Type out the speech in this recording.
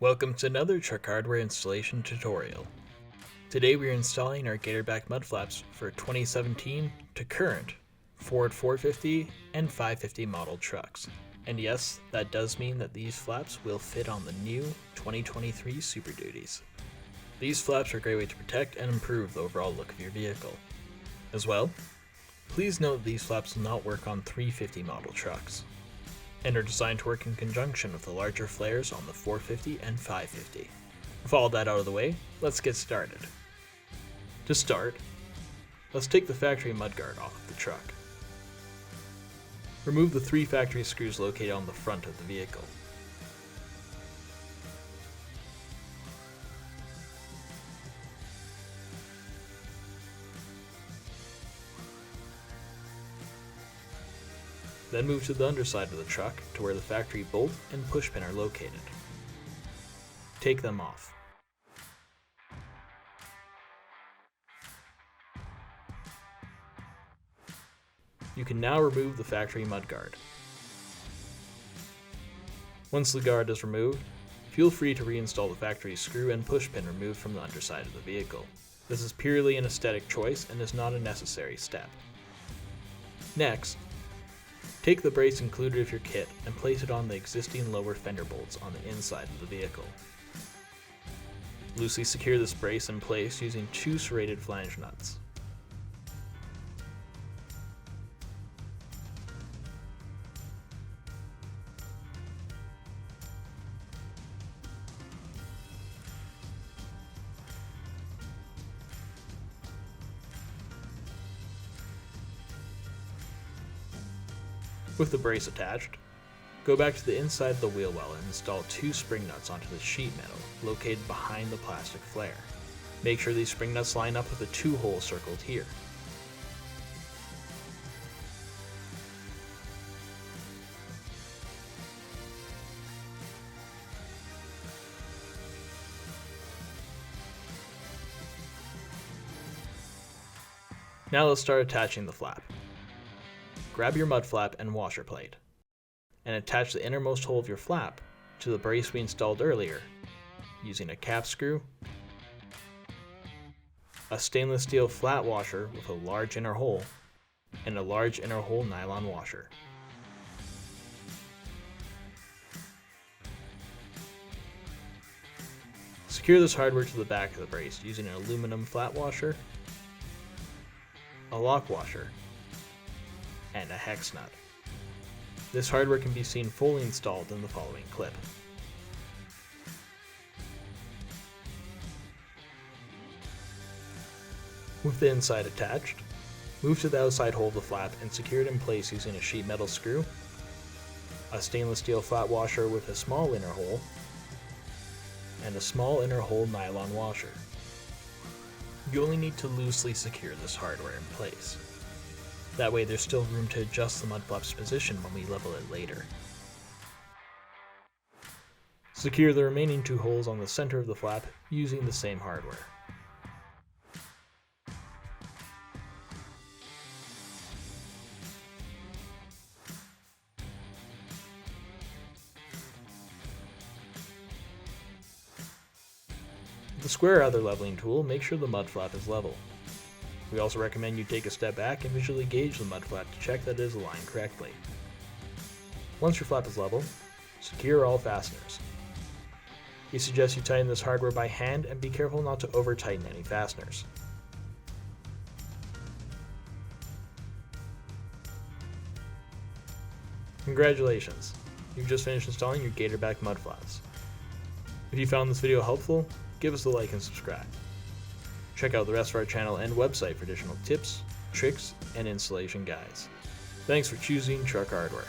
Welcome to another truck hardware installation tutorial. Today we are installing our Gatorback mud flaps for 2017 to current Ford 450 and 550 model trucks. And yes, that does mean that these flaps will fit on the new 2023 Super Duties. These flaps are a great way to protect and improve the overall look of your vehicle. As well, please note these flaps will not work on 350 model trucks, and are designed to work in conjunction with the larger flares on the 450 and 550. With all that out of the way, let's get started. To start, let's take the factory mudguard off of the truck. Remove the 3 factory screws located on the front of the vehicle. Then move to the underside of the truck to where the factory bolt and push pin are located. Take them off. You can now remove the factory mudguard. Once the guard is removed, feel free to reinstall the factory screw and push pin removed from the underside of the vehicle. This is purely an aesthetic choice and is not a necessary step. Next, take the brace included with your kit and place it on the existing lower fender bolts on the inside of the vehicle. Loosely secure this brace in place using 2 serrated flange nuts. With the brace attached, go back to the inside of the wheel well and install 2 spring nuts onto the sheet metal located behind the plastic flare. Make sure these spring nuts line up with the 2 holes circled here. Now let's start attaching the flap. Grab your mud flap and washer plate, and attach the innermost hole of your flap to the brace we installed earlier using a cap screw, a stainless steel flat washer with a large inner hole, and a large inner hole nylon washer. Secure this hardware to the back of the brace using an aluminum flat washer, a lock washer, and a hex nut. This hardware can be seen fully installed in the following clip. With the inside attached, move to the outside hole of the flap and secure it in place using a sheet metal screw, a stainless steel flat washer with a small inner hole, and a small inner hole nylon washer. You only need to loosely secure this hardware in place. That way there's still room to adjust the mud flap's position when we level it later. Secure the remaining 2 holes on the center of the flap using the same hardware. With the square other leveling tool, make sure the mud flap is level. We also recommend you take a step back and visually gauge the mud flap to check that it is aligned correctly. Once your flap is level, secure all fasteners. We suggest you tighten this hardware by hand and be careful not to over tighten any fasteners. Congratulations! You've just finished installing your Gatorback mud flaps. If you found this video helpful, give us a like and subscribe. Check out the rest of our channel and website for additional tips, tricks, and installation guides. Thanks for choosing Truck Hardware.